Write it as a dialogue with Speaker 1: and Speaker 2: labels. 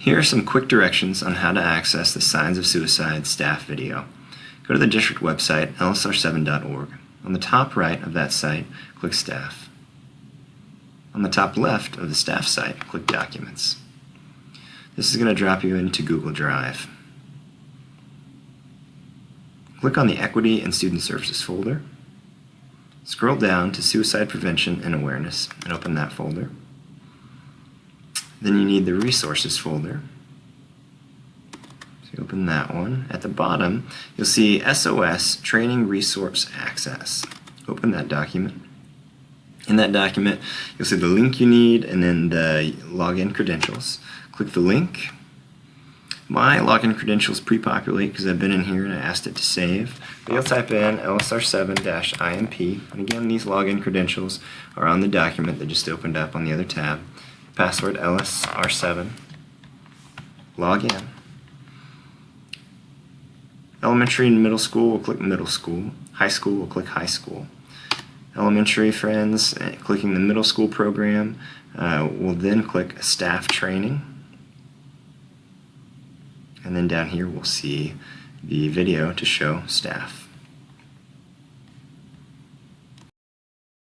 Speaker 1: Here are some quick directions on how to access the Signs of Suicide staff video. Go to the district website, lsr7.org. On the top right of that site, click Staff. On the top left of the staff site, click Documents. This is going to drop you into Google Drive. Click on the Equity and Student Services folder. Scroll down to Suicide Prevention and Awareness and open that folder. Then you need the Resources folder. So you open that one. At the bottom, you'll see SOS Training Resource Access. Open that document. In that document, you'll see the link you need and then the login credentials. Click the link. My login credentials pre-populate because I've been in here and I asked it to save. But you'll type in lsr7-imp, and again, these login credentials are on the document that just opened up on the other tab. Password lsr7. Log in. Elementary and middle school, we'll click middle school. High school, we'll click high school. Elementary friends, clicking the middle school program, we'll then click staff training. And then down here we'll see the video to show staff.